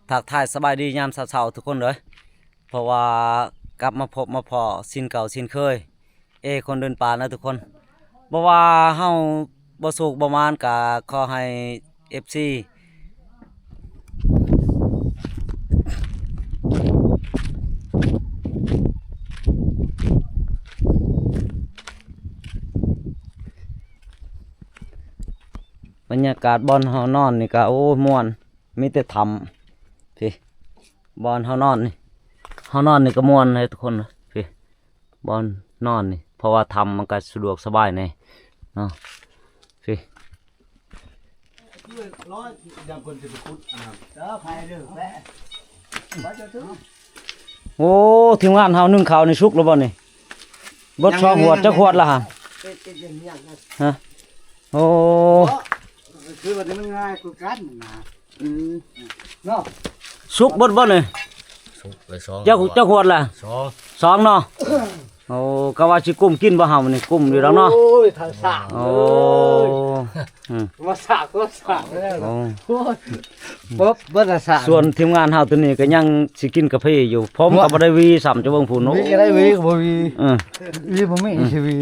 ทักทายสบายดียามเช้าๆทุกคนเลยเพราะว่ากลับมาพบมาพอสินเก่าสินเคยคนเดินป่านะทุกคนบ่ว่าเฮาบ่สุขบ่มานก็ขอให้ FC บรรยากาศบ่อนเฮานอนนี่ก็โอ้ม่วนมีแต่ถ้ำพี่บ่อนเฮานอนนี่ก็ม่วนเลยทุกคนพี่บ่อนนอนนี่เพราะว่าถ้ำมันก็สะดวกสบายแน่เนาะพี่โอ้ทีมงานเฮานึ่งข้าวนี่สุกแล้วบ่นี่บดช่อหวดจักขวดละฮะฮะโอ้คือว่ามันง่ายกว่ากันนะเนาะ สุกบดบ่นี่ สุกเลยสอง เจ้าขวดล่ะ สอง 2เนาะโอ้ก็ว่าสิกุ้มกินบ่เฮานี่กุ้มอยู่แล้วเนาะ โอ้ยทางสาก โอ้ มาสากก็สากแล้ว โอ้ โอ้ยป๊บเบิ่งสาก ส่วนทีมงานเฮาตัวนี้ก็ยังสิกินกาแฟอยู่ผมก็บ่ได้วีซ้ำจะเบิ่งพุ่นโอ้ วีก็ได้วีก็บ่วี เออ วีบ่มีชีวี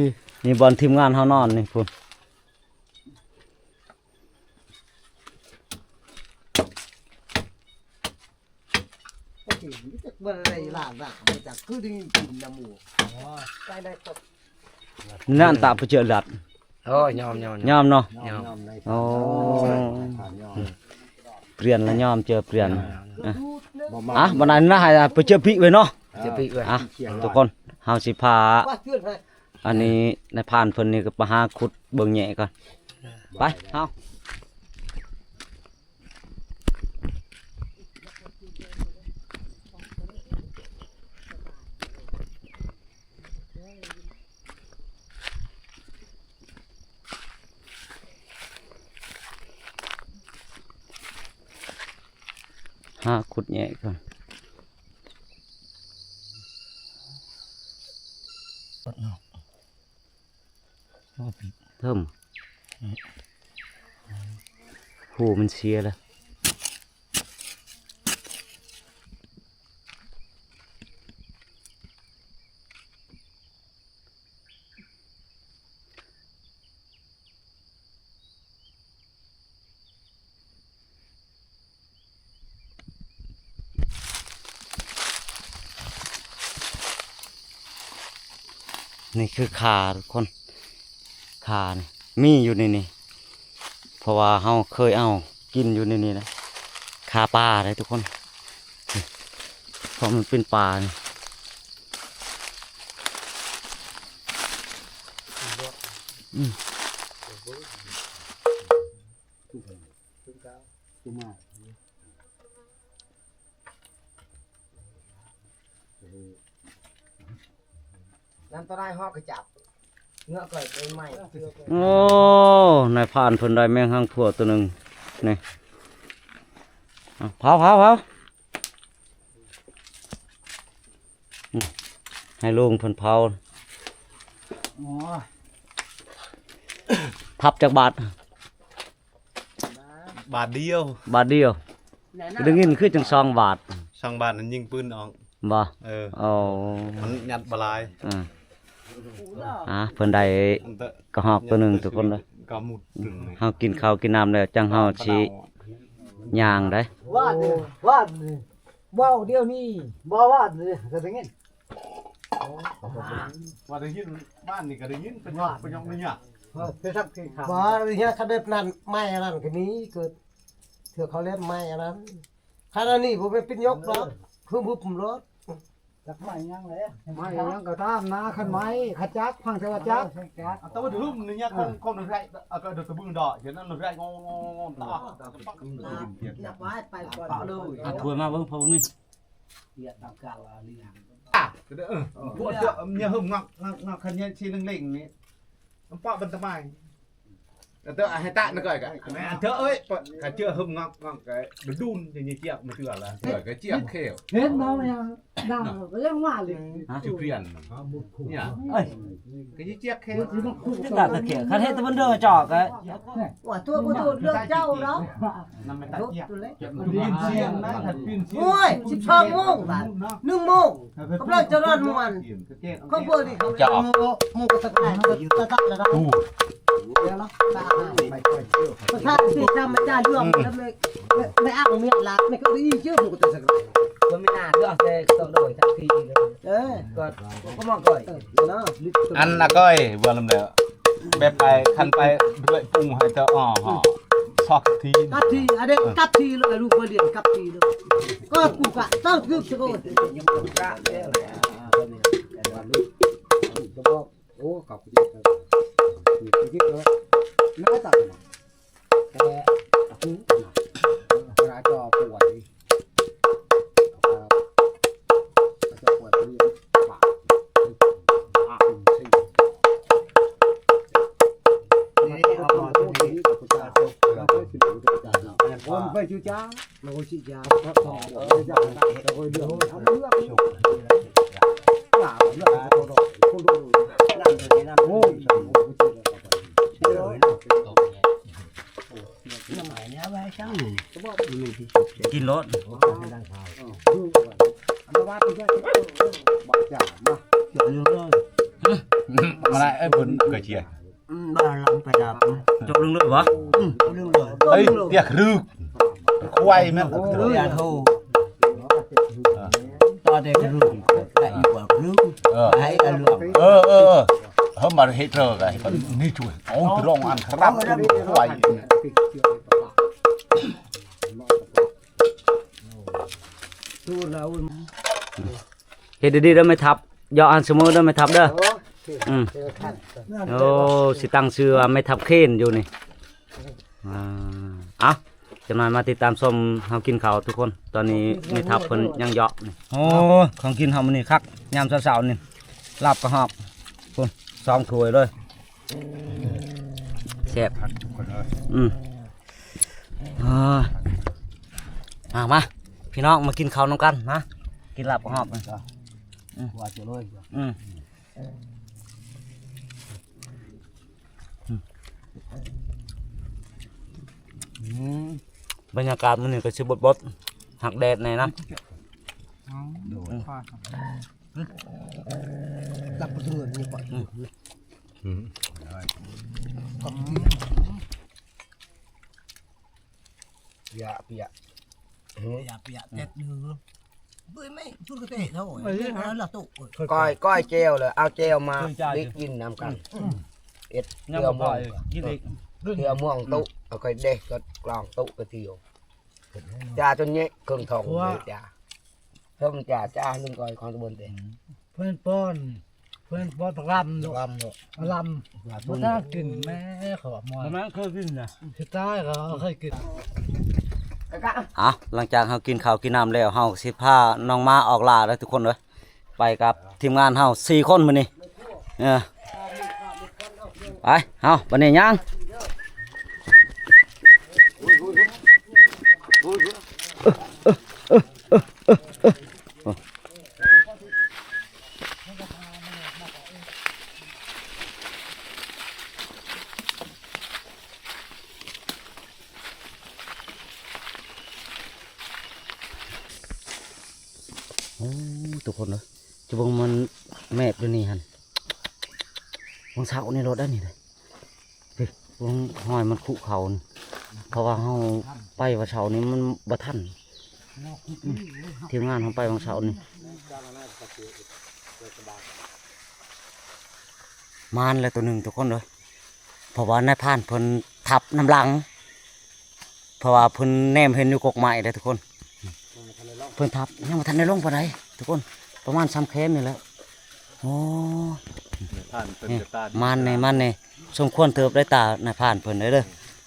นี่บ่อนทีมงานเฮานอนนี่พุ่น เบิ่งได้ล่างมาจากคือได้กินน้ำหมูได้ตบ นั่นตาผู้เจริญ โอ้ยยอม ยอมเนาะ ยอมได้ โอ้เปลี่ยนละยอมเจอเปลี่ยนบันไดนะให้ไปเจอพี่ไว้เนาะ จะปีเอ้ย ทุกคนเฮาสิพา ว่าเพื่อนให้ อันนี้ในผ่านเพิ่นนี่ก็มาหาขุดเบิ่งแหน่ก่อนไปเฮาหาขุดแหน่ก่อนเทิมหูมันเสียแล้วนี่คือขาทุกคนขานี่มีอยู่ในนี่เพราะว่าเฮาเคยเอากินอยู่ในนี่นะขาปลาเลยทุกคนนี่เพราะมันเป็นปลานี่น้ำต้นไม้ฮอกกระจับเงาะก่อยเป็นไม้ โอ้นายผ่านเพิ่นได้แมงหางถั่วตัวหนึ่งนี่เผาให้ลุงเพิ่นเผาพับจากบาท บาทเดียว บาทเดียวดึงเงินคือจัง2 บาท ช่างบาทนั้นยิงปืนออก บ่ เออ โอ้ มันยัดบลาย เพิ่นได้ มันเตะ กระหอกตัวหนึ่งทุกคนเลย กำมุดถึง เฮากินข้าวกินน้ำแล้วจังเฮาสิย่างได้ วาดเลยว้าวเดี๋ยวนี้บ่วาดเลยก็ได้เงิน ว่าได้ยินบ้านนี่ก็ได้ยินเป็นยองนี่อ่ะ ไปทักที่ข่าวบ่เนี่ยเขาได้นั่นไม้อันนั้นก็นี้เกิดเถื่อเขาเล่นไม้อันนั้นขณะนี้บ่เป็นยกรถคือบุบรถจักไม้ยังเลยไม้ยังก็ตามนะคันไม้ขจักพังเทวจัก แต่ว่าถึงนี่เนี่ยคงนึกได้ก็เดือดบึ้งดอกเห็นนั่นนึกได้งงตา นับไว้ไปก่อนเลย ถ้วยมาเบิ่งพอนี่ เรียนตามกาลเรียน พวกเจ้าเนี่ยหึมงักคันเนี่ยชีนึงเล่งนี่มันปะบันตะไม tớ hay tạ nó gọi cả mẹ ăn thơ ơi cả chưa hâm ngon ngon cái đun thì như chiếc mà chưa là cái chiếc khều hết bao nhiêu đang có rất ngoại liền chịu phiền nhỉ เอ้ย cái chiếc khều กาตะเกียคันเฮ็ดแต่มันเด้อจอกไอ้ quả thua có thua được châu đó nằm mày tạ chiếc tôi lấy pin xiên đấy thật pin xiên ôi chip song mông bạn nương mông có lời cho nó muộn không vừa thì không chọn mông cái thật này ta thật là đó ta thật thì sao mà cha đường mày ăn miệng là mày có đi chứ một cái thật tôi mới là được thế tôi đổi thằng thì đấy còn có mong gọi nó อันน่ะก้อยเบิ่งลำเด้อแบบไปคันไปด้วยปรุงให้เธออ๋อห่อซอกที cắt thì à đây cắt thì lại luôn qua điện cắt thì được có củ cả tao cứ cho cô nhưng mà ra thế là ô cọc cái gì đó nó tao cái ra cho quẩy cho quẩy đi con về chú cha nó có chị cha nó có đường không nướcกินรส มาได้ไอ้บุญเกิดเชีย ba lần phải đạp จกเรื่องเลยวะ lưng rồi เฮ้ยเรียกรึกควายแม่น rồi là thô to để cái rừng lại quả nước hãy là lượng เฮ้ยมาเฮ็ดเด้อไอ้นี่ช่วยเอาตรงอันครับควาย เฮ็ดดีๆเด้อไม่ทับย่ออันเสมอเด้อไม่ทับเด้อโอ้สิตั้งชื่อว่าไม่ทับเคนอยู่นี่อ่ะจังหน่อยมาติดตามชมเฮากินข้าวทุกคนตอนนี้ไม่ทับเพิ่นยังเหยาะนี่โอ้ของกินเฮามื้อนี้คักยามเช้าๆนี่ลาบกระหอบพุ่น2ถ้วยเลยแซ่บมาพี่น้องมากินข้าวนำกันนะกินลาบกระหอบนะ quả chỗ lôi บรรยากาศมันนี่ก็สิบดหักแดดในนะ đặt một đường như vậy dạ bịa dạ bịa tết nữa với mấy phương có thể thôi nó là tụ coi treo là ao treo mà điกินน้ำกันเอ็ด ยัง เรือ บ่ ม่ว พอง กินอีก เรือม่วงตุเอาไปเด็กก็กลองตุก็เที่ยวจ่าจนเนี้ยเครื่องทองเลยจ่าเพิ่มจ่าหนึ่งก่อนของตะบนเตะ เพื่อนป้อนลำลำมันน่ากินแม่เขาบอกมอ แม่เคยกินนะ สุดท้ายเขาเคยกิน หลังจากเฮากินข้าวกินน้ำแล้วเฮาสิพาน้องมาออกล่าแล้วทุกคนเลยไปกับทีมงานเฮา4คนมื้อนี้ไปเฮาบัดนี้ยัง ทุกคนเลยจะบังมันแมบด้วยนี่ฮันบังเสาในรถได้นี่เลยบังหอยมันคุเขานี่เพราะว่าเฮาไปวันเสาร์นี้มันบ่ทันทีมงานเฮาไปวันเสาร์นี่มานเลยตัวหนึ่งทุกคนเลยเพราะว่านายพรานเพิ่นทับน้ำหลังเพราะว่าเพิ่นแนมเห็นอยู่กกไม้เลยทุกคนเพิ่นทับยังบ่ทันได้ลงปานใดทุกคนประมาณ3 แคมนี่แหละโอ้นี่มันในสมควรเติบได้ตานายพรานเพิ่นเด้อ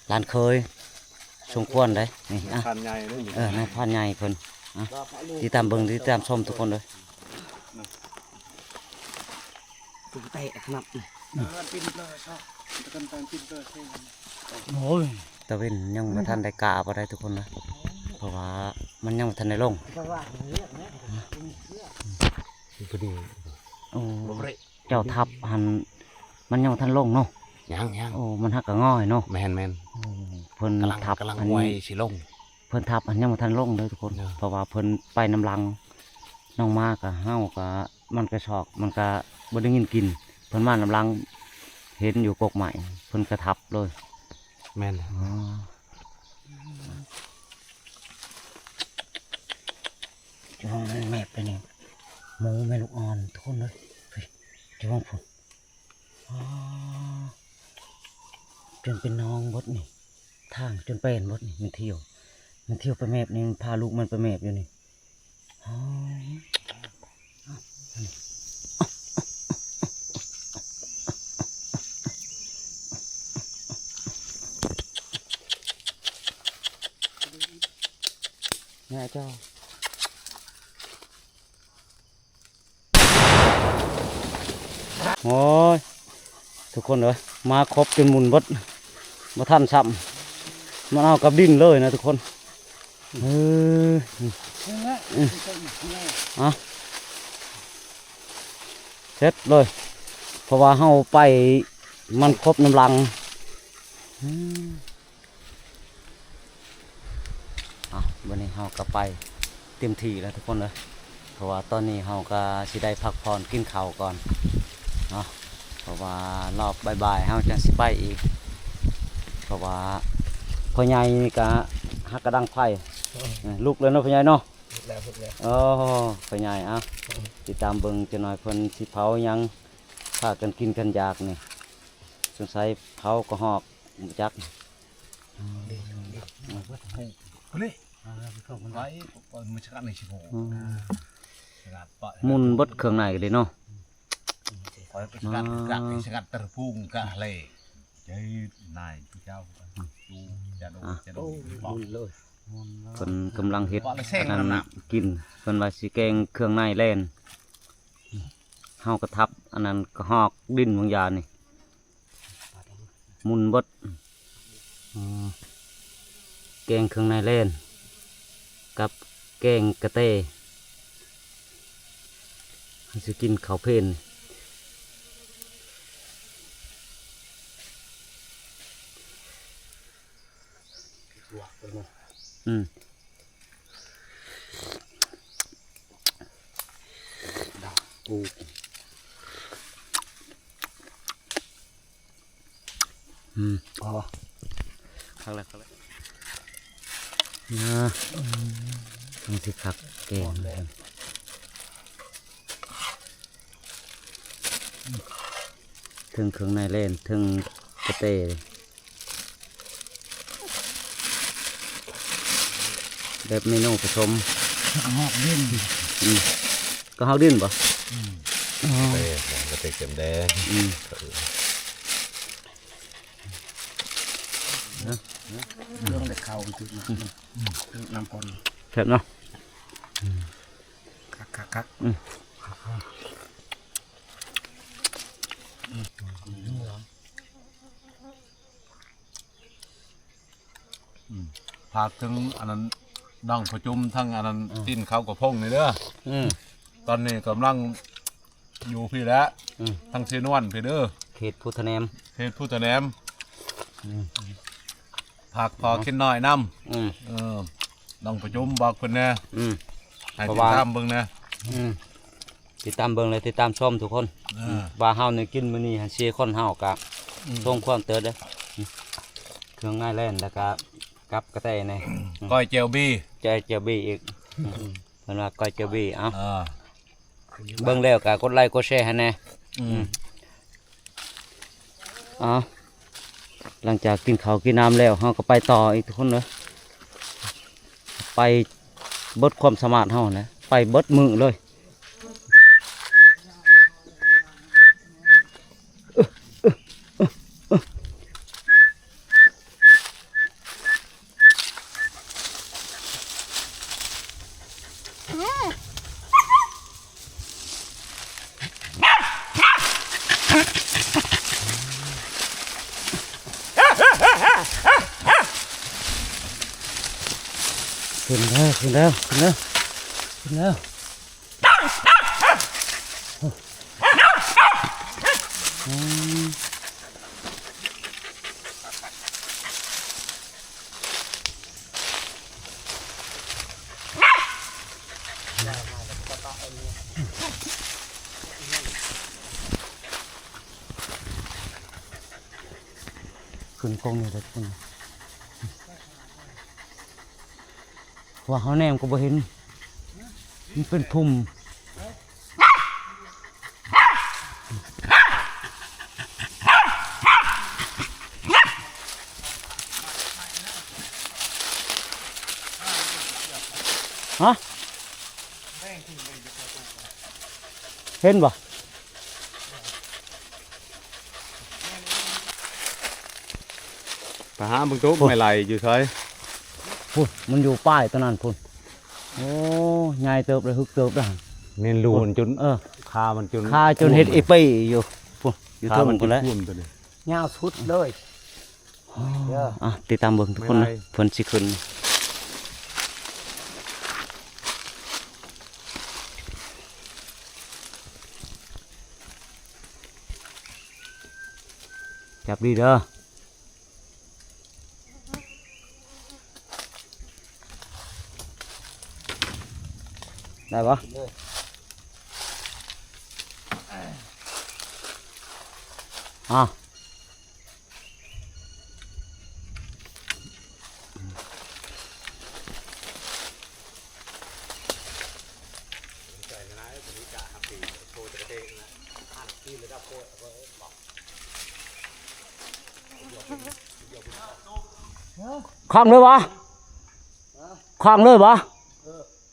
หลานเคยสมควรได้นี่อ่ะ พันใหญ่เลย นายพรานใหญ่เพิ่นติดตามเบิ่งติดตามชมทุกคนเลย ตุ้งเตะครับ โอ้ย ตะเวนยังบ่ทันได้กาบ่ได้ทุกคนนะเพราะว่ามันยังบ่ทันได้ลง เพราะว่าเรียกนะ พอดี โอ้ บ่ได้ เจ้าทับหันมันยังบ่ทันลงเนาะ ยัง โอ้มันหักก็ง่อยเนาะ แม่น โอ้เพิ่น กำลัง ทับ กำลัง อัน ไว นี้ สิลง เพิ่นทับอันยังบ่ทันลงเลยทุกคน เนาะ เพราะว่าเพิ่นไปน้ำลังน้องมากะเฮาก็มันก็ชอกมันก็บ่ได้ยินกินเพิ่นมาน้ำลังเห็นอยู่กกใหม่เพิ่นก็ทับเลย แม่น อ๋อจะมองแม่ไปนี่หมูแม่ลูกอ่อนทุกคนเลยเฮ้ยจะมองผมอ๋อจนเป็นน้องบดนี่ทางจนเป็นบดนี่มันเที่ยวไปแมบนี่มันพาลูกมันไปแมบอยู่นี่อ๋อแม่เจ้าโอ้ยทุกคนเลยมาครบจนหมุนบดมาทันซ้ำมันเอากับดินเลยนะทุกคนอ่ะเสร็จเลยเพราะว่าเฮาไปมันครบน้ำลังวันนี้เฮาก็ไปเต็มที่แล้วทุกคนเลยเพราะว่าตอนนี้เฮาก็สิได้พักผ่อนกินข้าวก่อนเนาะเพราะว่ารอบบ่ายๆเฮาจะสิไปอีกเพราะว่าพ่อใหญ่นี่ก็ฮักกระดังไฟลูกเลยเนาะพ่อใหญ่เนาะ แล้ว โอ้พ่อใหญ่อ่ะติดตามเบิ่งจะหน่อยเพิ่นสิเผาหยังพากันกินกันอยากนี่สงสัยเผากระหอกจัก นี่ไว้มันชักในชิโมมุนบดเครื่องในกันเลยเนาะ คอยประกันกักสกัดตะพุงกะเลยใจนายผู้เจ้าดูจะดูบอก เลย เพิ่นกำลังเฮ็ด บอกเลยแซง อัน น้ำหนัก กินเพิ่นว่าสิแกงเครื่องในแล่นเฮากระทับอันนั้นกระหอกดินบางอย่างนี่มุนบดแกงเครื่องในแล่นกับแกงกระเตสิกินข้าวเพลนปูพอคักแล้วนะต้องสิคักแกงเลยถึงเครื่องในเล่นถึงกระเตแบบเมนูผสมหอกดิ้นก็หอกดิ้นป่ะ กระเตเข็มแดง เรื่องเด็กเขาคือน้ำพล เผ็ดเนาะ คัก พากถึงอันนั้นดังประชุมทั้งอันนั้นติ้นเขากับพงนี่เด้อตอนนี้กำลังอยู่พี่แล้วทั้งเซนวันพี่เด้อ เขตพุทธแนม เฮ็ดผู้ตะแหนมผักพอกินน้อยน้ำต้องประชุมบอกเพิ่นแน่ให้ติดตามเบิ่งแน่ ติดตามเบิ่งเลยติดตามชมทุกคนว่าเฮาเนี่ยกินมื้อนี้หันเสียคนเฮากะส่งความเติร์ดเด้อเครื่องง่ายแล่นแล้วก็กับกระแตนี่ ก้อยเจียวบี้ ใจเจียวบี้อีกเพิ่นว่าก้อยเจียวบี้เอ้า อ่า เบิ่งแล้วก็กดไลค์กดแชร์ให้แน่หลังจากกินข้าวกินน้ำแล้วเฮาก็ไปต่ออีกทุกคนเลยไปเบิดความสามารถเฮานะไปเบิดมือเลย ขึ้นแล้วขึ้นแล้วขึ้นแล้วขึ้นแล้วอืมขึ้นกองนี่เลยทุกคนว่าเขาแนมก็บ่เห็นมันเป็นพุ่มฮะเห็นบ่ ไปหาเบิ่งตุ๊กไม่ไหลอยู่เฉย พุ่นมันอยู่ป้ายตอนนั้นพุ่นโอ้ใหญ่เติบเลยฮึกเติบได้ เน้นรูนจน คา มันจน คาจนเห็ดอีปีอยู่พุ่นอยู่ ขา เทิง มันจ พุ่น น แล้ว ท่วมตัวนี้ ยาวสุดเลยเด้อ อ่ะติดตามเบิ่งทุกคนนะเพิ่นสิขึ้นจับดีเด้อได้ปะอ่ะคล้องเลยวะคล้องเลยวะ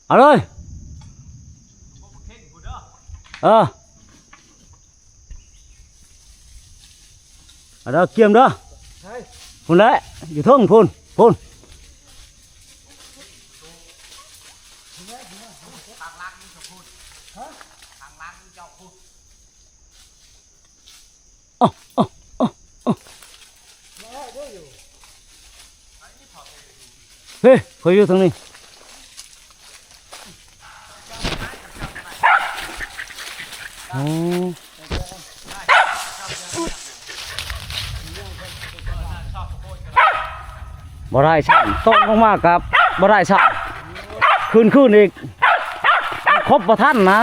เอาเลยเอาเด้อเกี่ยมเด้อพุ่นแหละอยู่เทึ่งพุ่นพุ่นเฮ้ยเคยอยู่ทางนี้โอ้บ่ได้สั่นต้นลงมากับบ่ได้สั่นขึ้นอีกครบบ่ทันนะ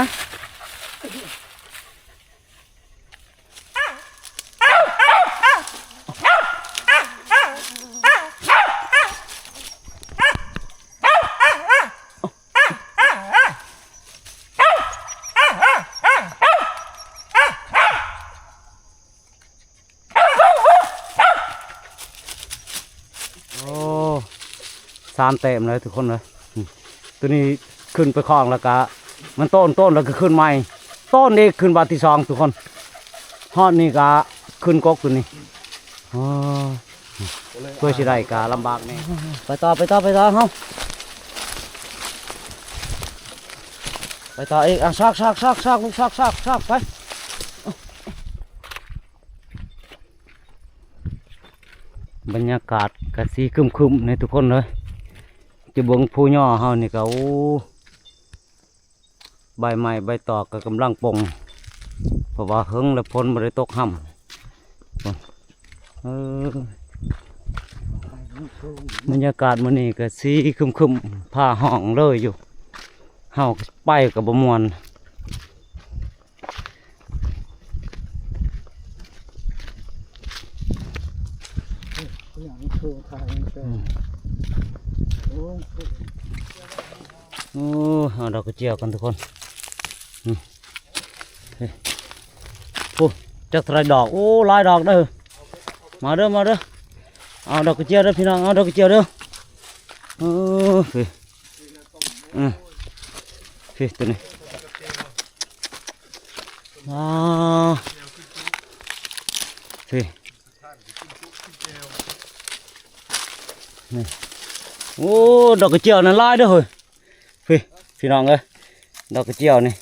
สามเต็มเลยทุกคนเลยตัวนี้ขึ้นไปคลองแล้วก็มันต้นแล้วก็ขึ้นใหม่ต้นนี้ขึ้นบาทที่สองทุกคนฮอดนี่ก็ขึ้นกกตัวนี้เพื่อสิได้ก็ลำบากนี่ไปต่อเฮาไปต่ออีกอ่ะซากลูกซากไปบรรยากาศกะสีครึมๆในทุกคนเลยจะเบิ่งผู้ย่อเฮานี่ก็โอ้ใบไม้ใบตอกก็กำลังปงเพราะว่าหึงและพ้นบ่ได้ตกห่ำบรรยากาศมื้อนี้ก็สีครึมๆผ้าห้องเลยอยู่เฮาไปก็บ่ม่วนโอ้เอาดอกกระเจียวกันทุกคนโอ้จักรดอกโอ้หลายดอกเด้อมาเด้อเอาดอกกระเจียวเด้อพี่น้องเอาดอกกระเจียวเด้อพี่ตัวนี้พี่นี่โอ้ดอกกระเจียวนั่นลายเด้อเฮ้ยพี่น้องเอ้ยดอกกระเจียวนี่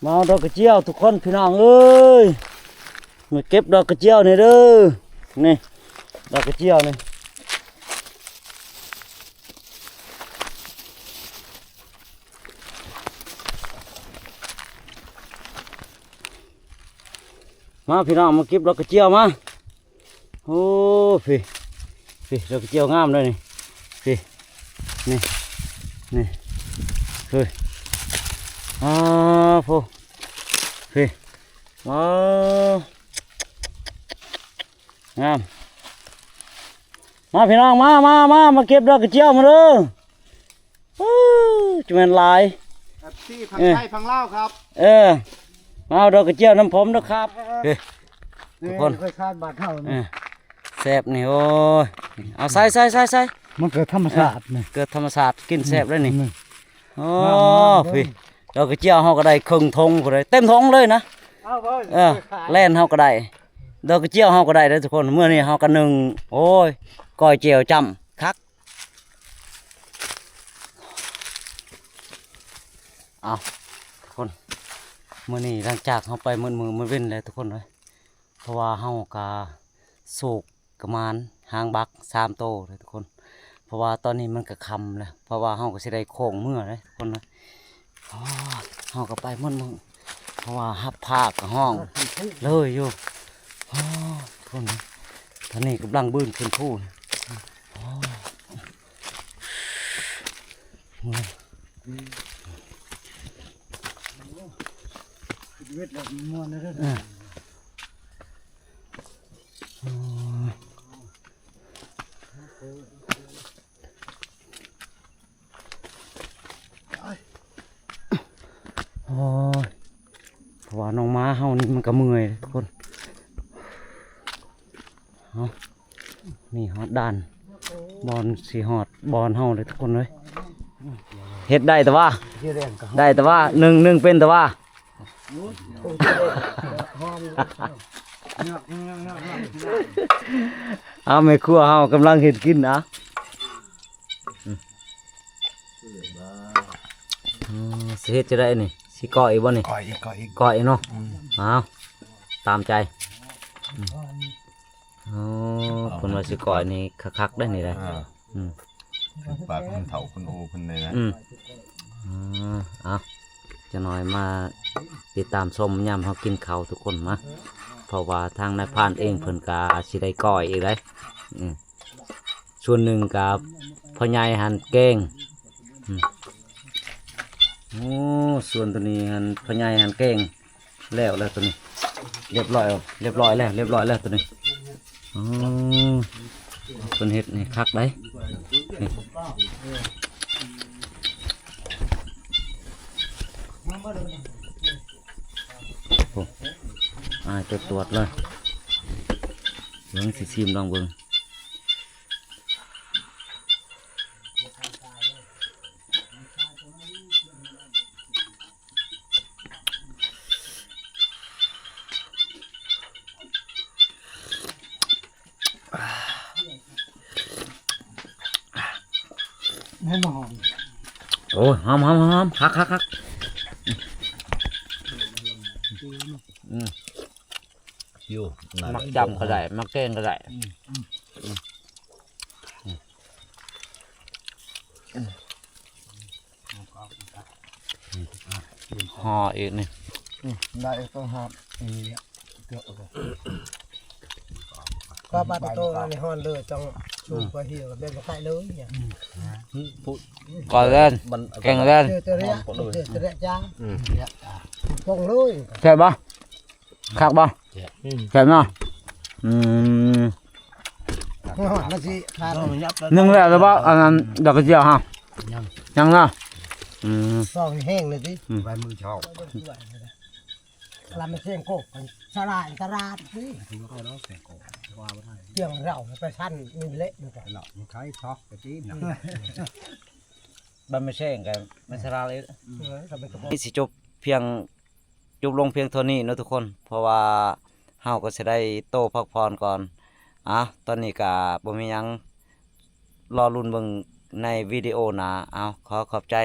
มาเอาดอกกระเจียวทุกคนพี่น้องเอ้ยมาเก็บดอกกระเจียวนี่เด้อนี่ดอกกระเจียวนี่ มาพี่น้องมาเก็บดอกกระเจียวมาโอ้พี่ดอกกระเจียวงามเลยนี่พี่นี่เฮ้ยโฟพี่งามมาพี่น้องมาเก็บดอกกระเจียวมาเด้อจะเป็นลาย ที่พังไทยพังเล่าครับ มาเอาดอกกระเจียวน้ำผมนะครับทุกคน เคยคาดบาดเท่า แซ่บนี่โอ้ยเอาใส่ มันเกิดธรรมชาตินี่ เกิดธรรมศาสตร์กินแซ่บเลยนี่โอ้พี่ดอกกระเจียวเฮาก็ได้ครึ่งทงก็ได้เต็มทงเลยนะแล่นเฮาก็ได้ดอกกระเจียวเฮาก็ได้เด้อทุกคนเมื่อนี้เฮาก็นึ่งโอ้ยก้อยเจียวจำคักเอาทุกคนมื้อนี้หลังจากเฮาไปมื้อเว้นเลยทุกคนเลยเพราะว่าเฮาก็สูกกระมานหางบัก3โตเลยทุกคนเพราะว่าตอนนี้มันก็ค่ำแล้วเพราะว่าเฮาก็สิได้โค้งมื้อเลยทุกคนเลยเฮาก็ไปมื้อเพราะว่าฮับภาคกับห้องเลยอยู่ทุกคนตอนนี้กำลังบื้นขึ้นผู้เพราะว่าน้องม้าเฮานี่มันก็เมื่อยทุกคนนี่ฮอดด้านบอลสีฮอดบอลเฮาเลยทุกคนเลยเฮ็ดได้แต่ว่าหนึ่งเป็นแต่ว่าเอาแม่ครัวเฮากำลังเฮ็ดกินนะสิเฮ็ดจะได้นี่สิก้อยบ่นี่ก้อยเนาะเอาตามใจคนว่าสิก้อยนี่คักๆได้นี่ได้ปากคนเฒ่าคนโอคนเลยนะเอาจะหน่อยมาติดตามชมยามเฮากินข้าวทุกคนมาเพราะว่าทางนายพรานเองเพิ่นก็สิได้ก้อยอีกได้ส่วนหนึ่งกับพ่อใหญ่หั่นแกงส่วนตัวนี้หั่นพ่อใหญ่หั่นแกงแล้วตัวนี้เรียบร้อยแล้วตัวนี้เป็นเห็ดนี่คักได้จะตรวจเลยเบิ่งสิชิมลองเบิ่งโอ้ยหอมคักอยู่มักจำก็ได้มักแกงก็ได้ห่ออีกนี่ได้ต้องหอบเกือบก็บาดโตในห้องเลยจังสูงกว่าเหี่ยวกับเล่นกับไก่เลยเนี่ยก่อนเล่นแกงเล่นเจอเรียจ้าปงเลยแซ่บป่ะคักป่ะแซ่บเนาะมาสิขาดนึ่งแล้วหรือเปล่าอันนั้นดอกกระเจียวฮะยังเนาะซองแห้งเลยสิใบมือชอบลำมันเสียงโกกสลายตลาดนี่เกี่ยงเราไปชั้นนี่เละดูกันหลอกมันคล้ายช็อกกระจีนบันไม่ใช่กันไม่สลายเลยนี่สิจบลงเพียงเท่านี้นะทุกคนเพราะว่าเฮาก็จะได้โตพักผ่อนก่อนตอนนี้ก็บ่มีหยังรอลุ้นเบิ่งในวิดีโอหน้าขอขอบใจ